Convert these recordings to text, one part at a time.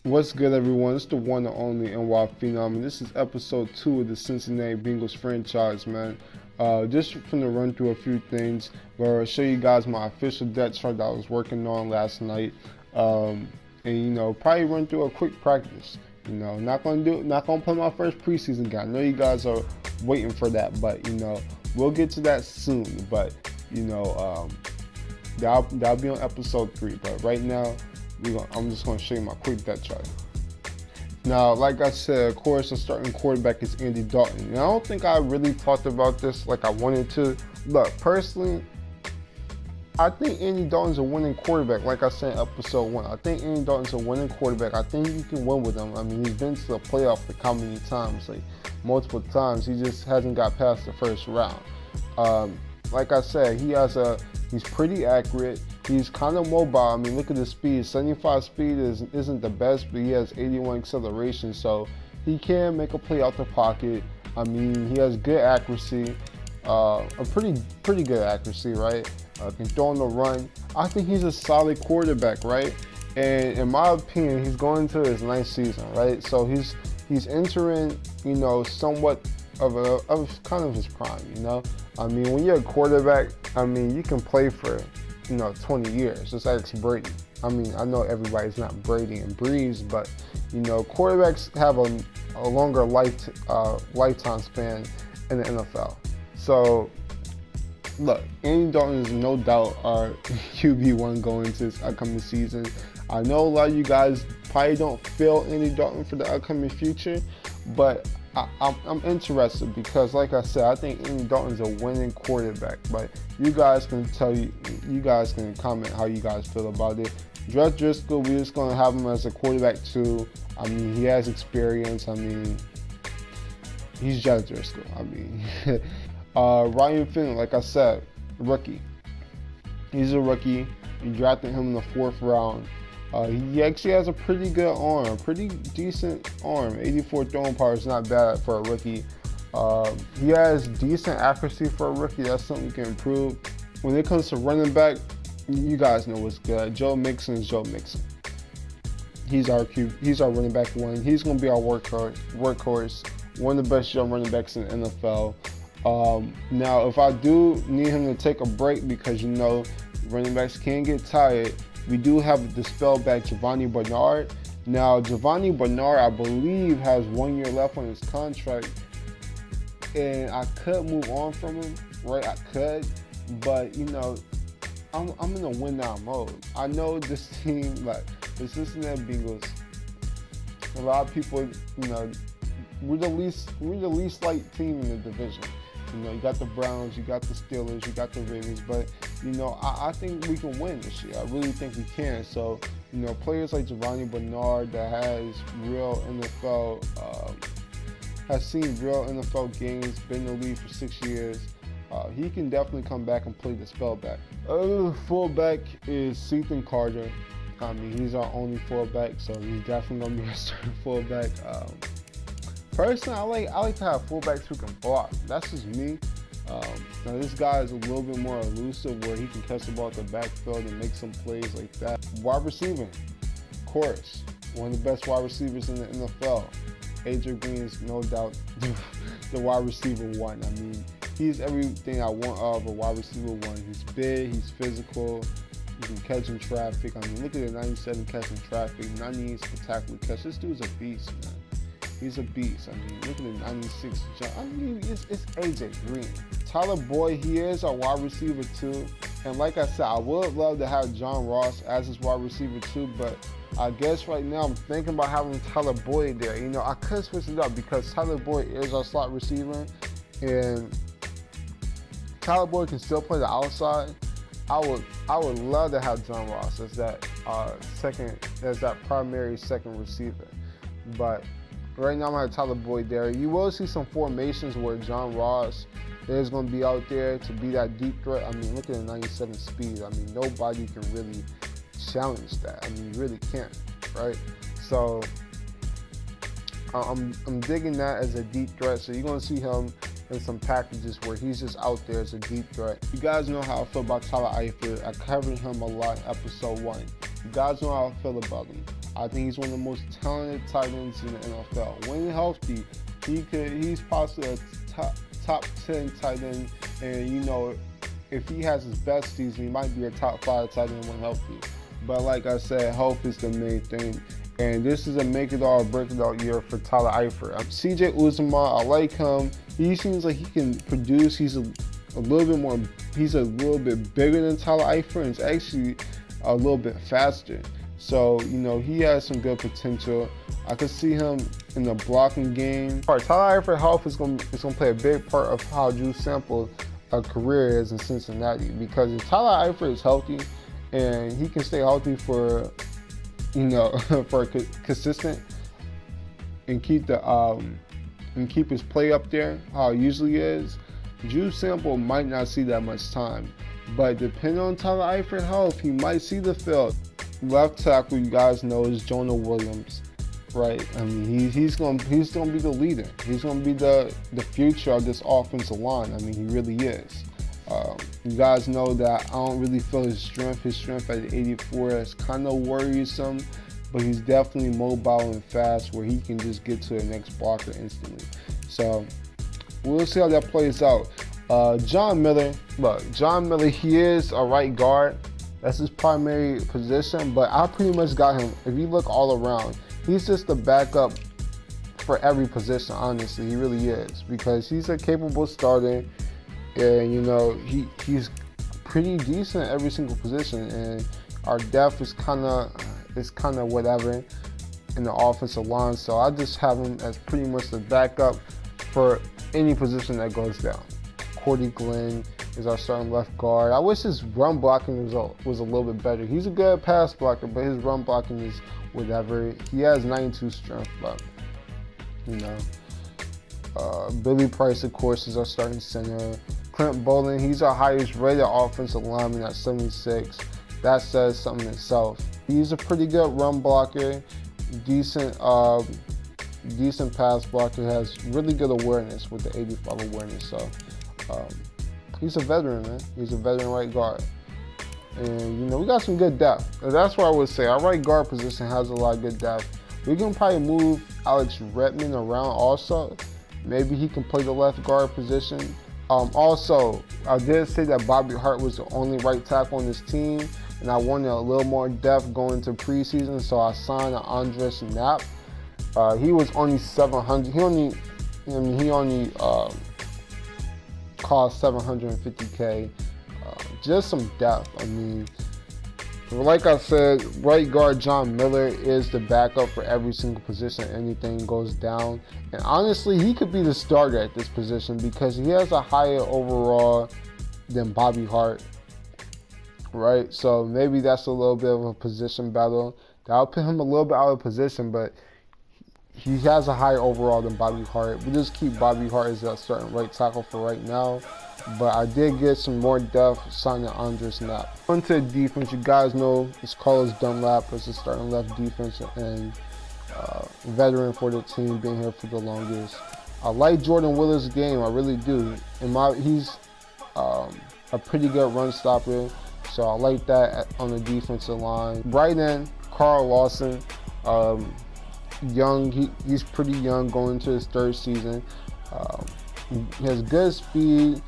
What's good, everyone? It's the one and only NY Phenom, and this is episode 2 of the Cincinnati Bengals franchise, man. Just from to run through a few things, where I'll show you guys my official depth chart that I was working on last night, and probably run through a quick practice. Not gonna play my first preseason game. I know you guys are waiting for that, but we'll get to that soon. But that'll be on episode 3. But right now, I'm just going to show you my quick depth chart. Now, like I said, of course, the starting quarterback is Andy Dalton. And I don't think I really talked about this like I wanted to. Look, personally, I think Andy Dalton's a winning quarterback. Like I said in episode 1, I think Andy Dalton's a winning quarterback. I think you can win with him. I mean, he's been to the playoff like how many times? Like multiple times. He just hasn't got past the first round. Like I said, he's pretty accurate. He's kind of mobile. I mean, look at the speed. 75 speed isn't the best, but he has 81 acceleration, so he can make a play out the pocket. I mean, he has good accuracy, a pretty good accuracy, right? Can throw on the run. I think he's a solid quarterback, right? And in my opinion, he's going into his 9th season, right? So he's entering, somewhat of kind of his prime, I mean, when you're a quarterback, I mean, you can play for 20 years, just like Brady. I mean, I know everybody's not Brady and Breeze, but quarterbacks have a longer lifetime span in the NFL. So, look, Andy Dalton is no doubt our QB1 going into this upcoming season. I know a lot of you guys probably don't feel Andy Dalton for the upcoming future, but I'm interested because, like I said, I think Andy Dalton's a winning quarterback. But you guys can comment how you guys feel about it. Jeff Driscoll, we're just gonna have him as a quarterback too. I mean, he has experience. I mean, he's Jeff Driscoll. I mean, Ryan Finley, like I said, rookie. He's a rookie. You drafted him in the 4th round. He actually has a pretty good arm, pretty decent arm. 84 throwing power is not bad for a rookie. He has decent accuracy for a rookie. That's something you can improve. When it comes to running back, you guys know what's good. Joe Mixon is Joe Mixon. He's our running back 1. He's going to be our workhorse. One of the best young running backs in the NFL. Now, if I do need him to take a break because running backs can get tired, we do have the spellback Giovanni Bernard. Now, Giovanni Bernard, I believe, has 1 year left on his contract, and I could move on from him, right? I could, but I'm in a win now mode. I know this team, like the Cincinnati Bengals, a lot of people, we're the least liked team in the division. You got the Browns, you got the Steelers, you got the Ravens, but I think we can win this year. I really think we can. So, players like Giovanni Bernard that has seen real NFL games, been in the league for 6 years, he can definitely come back and play the spellback. Other fullback is Ethan Carter. I mean, he's our only fullback, so he's definitely gonna be our starting fullback. Personally, I like to have fullbacks who can block. That's just me. Now this guy is a little bit more elusive, where he can catch the ball at the backfield and make some plays like that. Wide receiver, of course, one of the best wide receivers in the NFL. AJ Green is no doubt the wide receiver 1. I mean, he's everything I want of a wide receiver 1. He's big, he's physical, he can catch in traffic. I mean, look at the 97 catch in traffic, 98 spectacular catch. This dude's a beast, man. He's a beast. I mean, look at the 96 jump. I mean, it's AJ Green. Tyler Boyd, he is a wide receiver too. And like I said, I would love to have John Ross as his wide receiver too, but I guess right now I'm thinking about having Tyler Boyd there. I could switch it up because Tyler Boyd is our slot receiver, and Tyler Boyd can still play the outside. I would love to have John Ross as that primary second receiver, but right now I'm going to have Tyler Boyd there. You will see some formations where John Ross is going to be out there to be that deep threat. I mean, look at the 97 speed. I mean, nobody can really challenge that. I mean, you really can't, right? So I'm digging that as a deep threat. So you're going to see him in some packages where he's just out there as a deep threat. You guys know how I feel about Tyler Eifert. I covered him a lot in episode 1. You guys know how I feel about him. I think he's one of the most talented tight ends in the NFL. When healthy, he's possibly a top 10 tight end, and you know, if he has his best season, he might be a top 5 tight end when healthy. But like I said, health is the main thing. And this is a make it all, break it all year for Tyler Eifert. CJ Uzomah, I like him. He seems like he can produce. He's a little bit bigger than Tyler Eifert, and it's actually a little bit faster. So, you know, he has some good potential. I could see him in the blocking game. All right, Tyler Eifert health is going to play a big part of how Drew Sample's career is in Cincinnati, because if Tyler Eifert is healthy and he can stay healthy for, you know, for consistent and keep his play up there how it usually is, Drew Sample might not see that much time. But depending on Tyler Eifert's health, he might see the field. Left tackle, you guys know, is Jonah Williams, right? I mean, he's gonna be the leader. He's gonna be the future of this offensive line. I mean, he really is. You guys know that I don't really feel his strength. His strength at 84 is kind of worrisome, but he's definitely mobile and fast, where he can just get to the next blocker instantly. So we'll see how that plays out. John Miller, he is a right guard. That's his primary position, but I pretty much got him. If you look all around, he's just the backup for every position, honestly. He really is, because he's a capable starter, and you know, he's pretty decent at every single position, and our depth is kind of whatever in the offensive line. So I just have him as pretty much the backup for any position that goes down. Cordy Glenn is our starting left guard. I wish his run blocking was a little bit better. He's a good pass blocker, but his run blocking is whatever. He has 92 strength, but you know. Billy Price, of course, is our starting center. Clint Boland, he's our highest rated offensive lineman at 76. That says something itself. He's a pretty good run blocker, decent pass blocker, has really good awareness with the 85 awareness. So he's a veteran, man. He's a veteran right guard. And, you know, we got some good depth. And that's what I would say. Our right guard position has a lot of good depth. We can probably move Alex Redmond around also. Maybe he can play the left guard position. Also, I did say that Bobby Hart was the only right tackle on this team, and I wanted a little more depth going into preseason, so I signed Andres Knapp. He was only 700. He only cost $750K. Just some depth. I mean, like I said, right guard John Miller is the backup for every single position. Anything goes down, and honestly, he could be the starter at this position because he has a higher overall than Bobby Hart. Right, so maybe that's a little bit of a position battle. That'll put him a little bit out of position, but he has a higher overall than Bobby Hart. We just keep Bobby Hart as that starting right tackle for right now. But I did get some more depth signing Andres Knapp. On to defense, you guys know it's Carlos Dunlap as the starting left defense and veteran for the team, being here for the longest. I like Jordan Willis' game, I really do. He's a pretty good run stopper, so I like that on the defensive line. Right end, Carl Lawson, young. He's pretty young, going into his third season. He has good speed,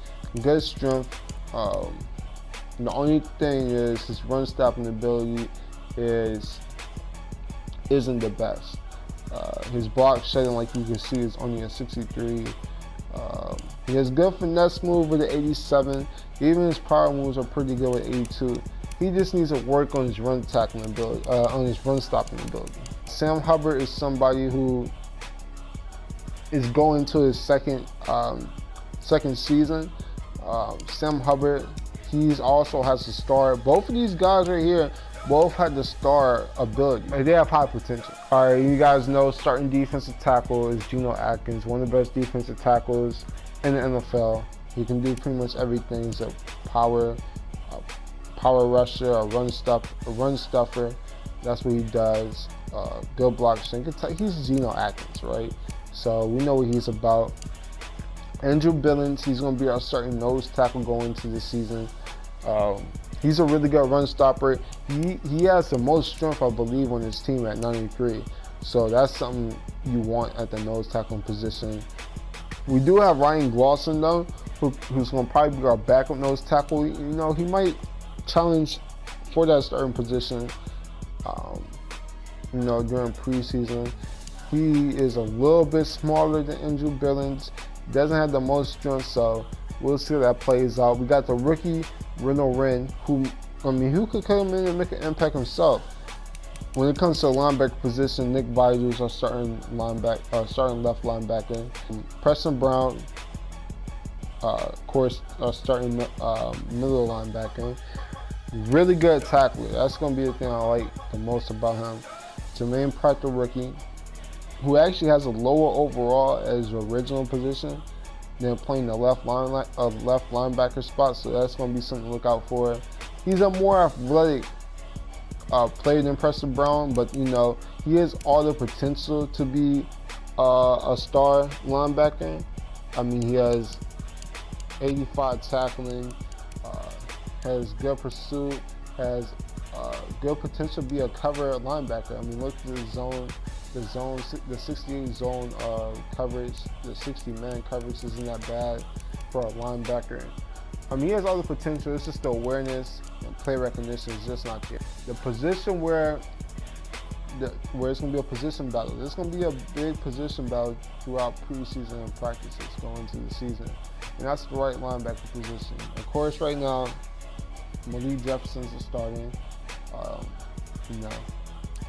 good strength. The only thing is his run stopping ability isn't the best. His block shedding, like you can see, is only a 63. He has good finesse move with the 87. Even his power moves are pretty good with 82. He just needs to work on his run tackling ability, on his run stopping ability. Sam Hubbard is somebody who is going to his second season. Sam Hubbard, he also has the star. Both of these guys right here, both had the star ability. They have high potential. All right, you guys know starting defensive tackle is Geno Atkins, one of the best defensive tackles in the NFL. He can do pretty much everything. He's a power rusher, a run stuffer. That's what he does. Good block. He's Geno Atkins, right? So we know what he's about. Andrew Billings, he's going to be our starting nose tackle going into the season. He's a really good run stopper. He has the most strength, I believe, on his team at 93. So that's something you want at the nose tackle position. We do have Ryan Glosson though, who's going to probably be our backup nose tackle. You know, he might challenge for that starting position. You know, during preseason, he is a little bit smaller than Andrew Billings. Doesn't have the most strength, so we'll see how that plays out. We got the rookie Reno Wren, who could come in and make an impact himself. When it comes to the linebacker position, Nick Vidal's our starting left linebacker. Preston Brown, of course, our starting middle linebacker. Really good tackler. That's going to be the thing I like the most about him. Jermaine Pratt, the rookie, who actually has a lower overall as the original position than playing the left linebacker spot, so that's going to be something to look out for. He's a more athletic player than Preston Brown, but you know, he has all the potential to be a star linebacker. I mean, he has 85 tackling, has good pursuit, has good potential to be a cover linebacker. I mean, look at the 68 zone coverage, the 60-man coverage isn't that bad for a linebacker. I mean, he has all the potential. It's just the awareness and play recognition is just not there. The position where it's going to be a position battle. There's going to be a big position battle throughout preseason and practices going into the season, and that's the right linebacker position. Of course, right now, Malik Jefferson's starting. You know,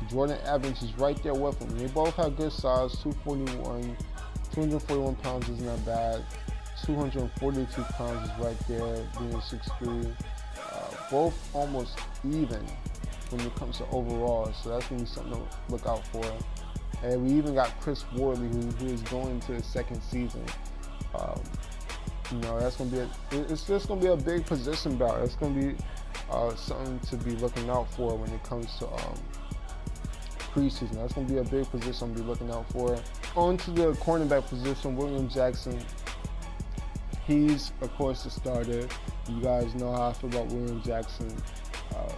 Jordan Evans is right there with him. They both have good size. 241 pounds isn't that bad. 242 pounds is right there, being 6'3". Both almost even when it comes to overall, so that's going to be something to look out for. And we even got Chris Worley, who is going to his second season. You know, that's going to be it's just going to be a big position battle. It's going to be something to be looking out for when it comes to preseason. That's going to be a big position to be looking out for. On to the cornerback position, William Jackson. He's, of course, the starter. You guys know how I feel about William Jackson.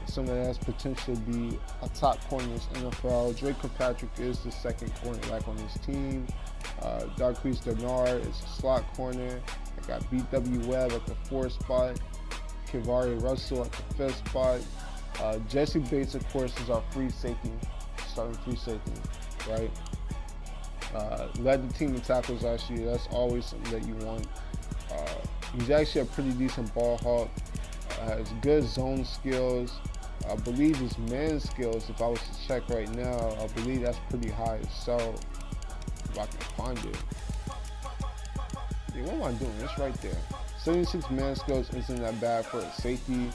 Someone that has potential to be a top corner in this NFL. Drake Kirkpatrick is the second cornerback on this team. Darquise Dennard is a slot corner. I got B.W. Webb at the 4th spot. Kivari Russell at the 5th spot. Jesse Bates, of course, is our free safety, starting free safety, right? Led the team in tackles last year. That's always something that you want. He's actually a pretty decent ball hawk. Has good zone skills. I believe his man skills, if I was to check right now, I believe that's pretty high. So, if I can find it. Yeah, what am I doing? It's right there. 76 man skills isn't that bad for a safety.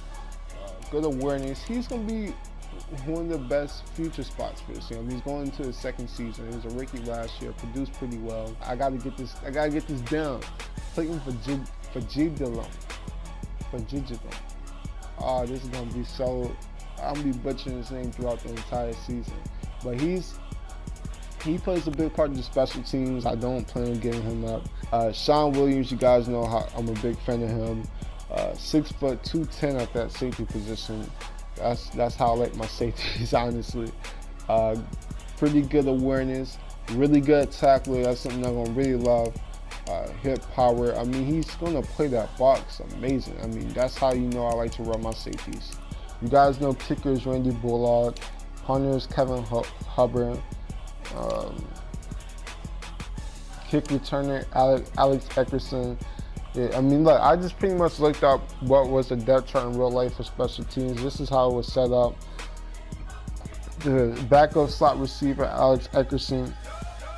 Good awareness. He's going to be one of the best future spots for this team. He's going into his second season. He was a rookie last year, produced pretty well. I gotta get this down. Playing for Gidilum. Oh, this is gonna be so. I'm gonna be butchering his name throughout the entire season. But he plays a big part of the special teams. I don't plan on getting him up. Sean Williams, you guys know how I'm a big fan of him. 6 foot 210 at that safety position. That's how I like my safeties, honestly. Pretty good awareness, really good tackler. That's something I'm gonna really love. Hip power. I mean, he's gonna play that box amazing. I mean, that's how you know I like to run my safeties. You guys know kickers Randy Bullock, punters Kevin Hubbard, kick returner Alex Eckerson. Yeah, I mean, look, I just pretty much looked up what was the depth chart in real life for special teams. This is how it was set up. The backup slot receiver, Alex Eckerson,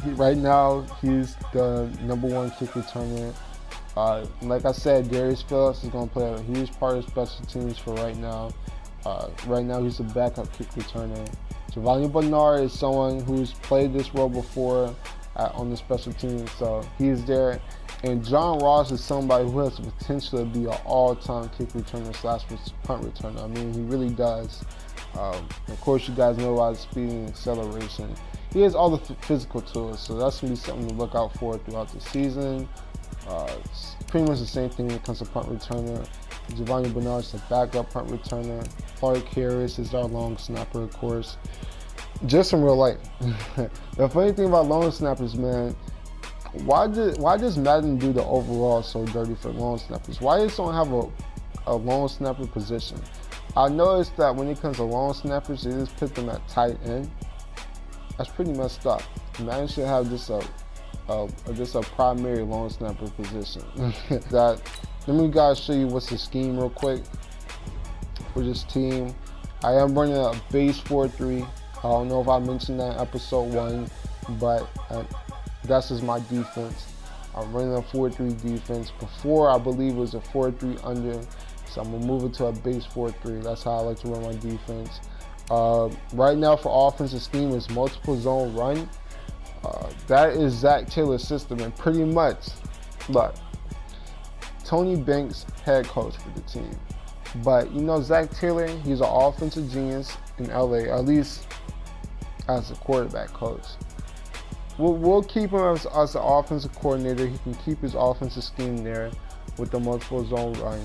right now, he's the #1 kick returner. Like I said, Darius Phillips is going to play a huge part of special teams for right now. Right now, he's a backup kick returner. Giovanni Bernard is someone who's played this role before on the special teams, so he's there. And John Ross is somebody who has the potential to be an all-time kick returner / punt returner. I mean, he really does. Of course, you guys know about his speed and acceleration. He has all the physical tools, so that's going to be something to look out for throughout the season. It's pretty much the same thing when it comes to punt returner. Giovanni Bernard's the backup punt returner. Clark Harris is our long snapper, of course. Just in real life. The funny thing about long snappers, man, why does Madden do the overall so dirty for long snappers? Why just don't have a long snapper position? I noticed that when it comes to long snappers, they just put them at tight end. That's pretty messed up. Madden should have just a primary long snapper position. Let me guys show you what's the scheme real quick for this team. I am running a base 4-3. I don't know if I mentioned that in episode 1, but that's just my defense. I'm running a 4-3 defense. Before, I believe it was a 4-3 under, so I'm gonna move it to a base 4-3. That's how I like to run my defense. Right now for offensive scheme is multiple zone run. That is Zach Taylor's system, and pretty much, look, Tony Banks, head coach for the team. But you know, Zach Taylor, he's an offensive genius in LA, at least as a quarterback coach. We'll keep him as an offensive coordinator. He can keep his offensive scheme there with the multiple zone run,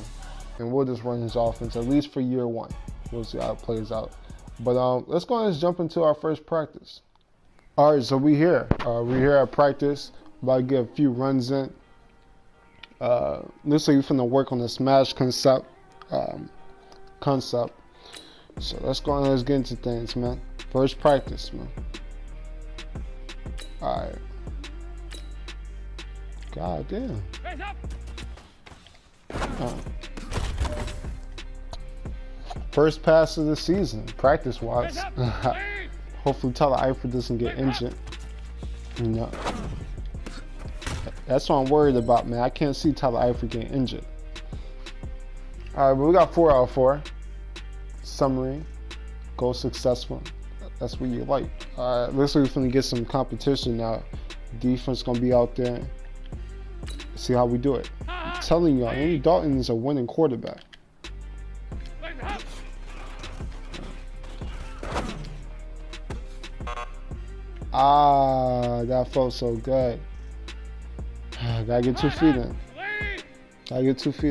and we'll just run his offense at least for year 1. We'll see how it plays out. But let's go ahead and jump into our first practice. All right, so we're here at practice. About to get a few runs in. Looks like we're finna work on the smash concept. So let's go ahead and let's get into things, man. First practice, man. All right. God damn. First pass of the season, practice-wise. Hopefully Tyler Eifert doesn't get injured. No. That's what I'm worried about, man. I can't see Tyler Eifert getting injured. All right, but we got 4 out of 4. Summary, goal successful. That's what you like. Looks like we're gonna get some competition now. Defense gonna be out there. See how we do it. I'm telling y'all, Andy Dalton is a winning quarterback. That felt so good. Gotta get 2 feet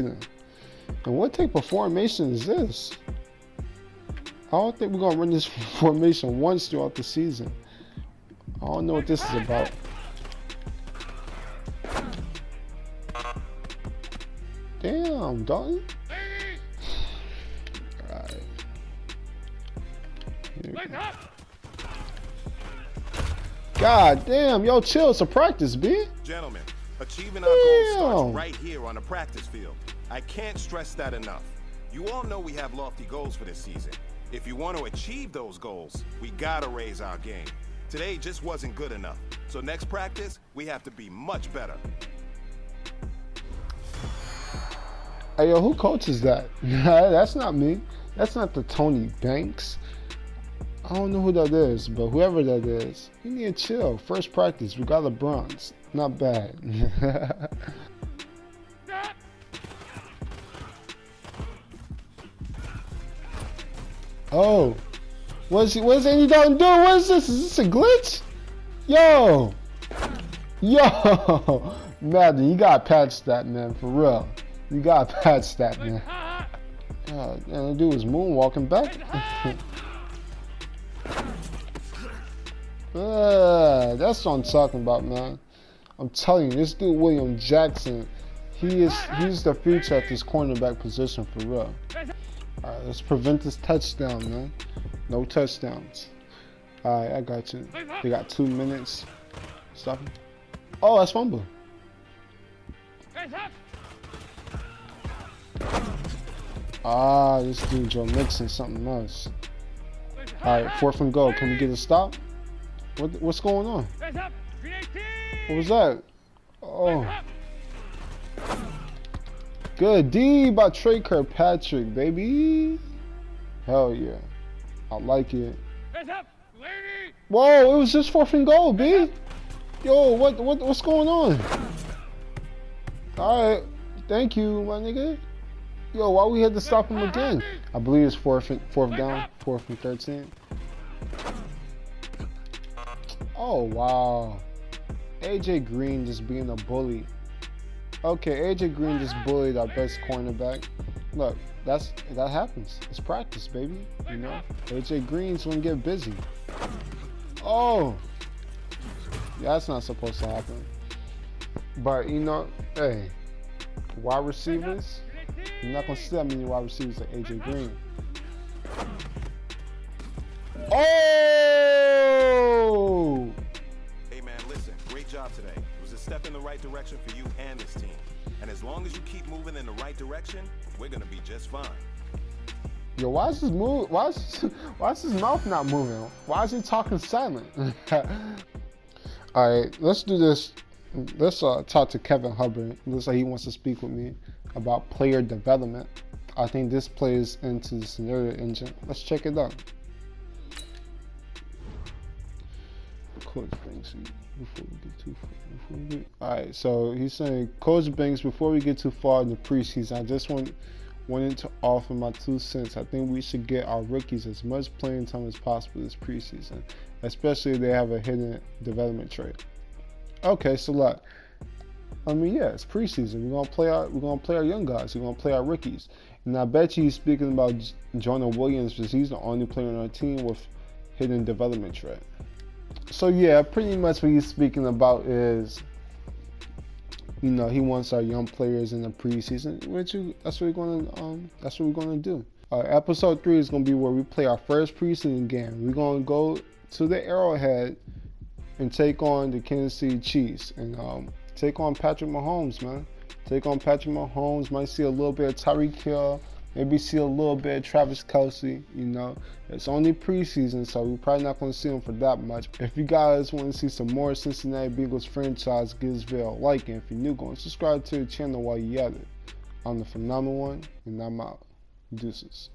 in. And what type of formation is this? I don't think we're gonna run this formation once throughout the season. I don't know what this is about. Damn, Dalton. Alright. God damn, yo, chill. It's a practice, B. Gentlemen, achieving our goals starts right here on the practice field. I can't stress that enough. You all know we have lofty goals for this season. If you want to achieve those goals, we gotta raise our game. Today just wasn't good enough. So next practice, we have to be much better. Hey, yo, who coaches that? That's not me. That's not the Tony Banks. I don't know who that is, but whoever that is, you need to chill. First practice, we got LeBron's. Not bad. Oh, what is Andy Dalton doing? What is this? Is this a glitch? Yo, Madden, you gotta patch that, man, for real. You gotta patch that, man. God, man, that dude was moonwalking back. That's what I'm talking about, man. I'm telling you, this dude William Jackson, he's the future at this cornerback position for real. All right, let's prevent this touchdown, man. No touchdowns. All right, I got you. They got 2 minutes. Stop him. Oh, that's fumble. This dude Joe Mixon something else. All right, 4th and goal. Can we get a stop? What's going on? What was that? Oh. Good D by Trey Kirkpatrick, baby. Hell yeah. I like it. Whoa, it was just 4th and goal, B. Yo, what's going on? Alright. Thank you, my nigga. Yo, why we had to stop him again? I believe it's 4th down, 4th and 13. Oh wow. AJ Green just being a bully. Okay, AJ Green just bullied our best cornerback. Look, that happens. It's practice, baby. You know, AJ Green's gonna get busy. Oh, yeah, that's not supposed to happen. But you know, hey, wide receivers, you're not gonna see that many wide receivers like AJ Green. Oh! Hey man, listen, great job today. It was a step in the right direction for you and this team. And as long as you keep moving in the right direction, we're gonna be just fine. Yo, why is his mouth not moving? Why is he talking silent? All right, let's do this. Let's talk to Kevin Hubbard. Looks like he wants to speak with me about player development. I think this plays into the scenario engine. Let's check it out. Coach Banks, before we get too far. All right, so he's saying, Coach Banks, before we get too far in the preseason, I just wanted to offer my 2 cents. I think we should get our rookies as much playing time as possible this preseason, especially if they have a hidden development trait. Okay, so look, I mean, yeah, it's preseason. We're gonna play our young guys. We're gonna play our rookies. And I bet you he's speaking about Jonah Williams because he's the only player on our team with hidden development trait. So yeah, pretty much what he's speaking about is, you know, he wants our young players in the preseason. That's what we're gonna do. Episode 3 is gonna be where we play our first preseason game. We're gonna go to the Arrowhead and take on the Kansas City Chiefs and take on Patrick Mahomes, man. Take on Patrick Mahomes. Might see a little bit of Tyreek Hill. Maybe see a little bit of Travis Kelce. You know, it's only preseason, so we're probably not going to see him for that much. If you guys want to see some more Cincinnati Bengals franchise, give this video a like, and if you're new, go and subscribe to the channel while you're at it. I'm the Phenomenal One, and I'm out. Deuces.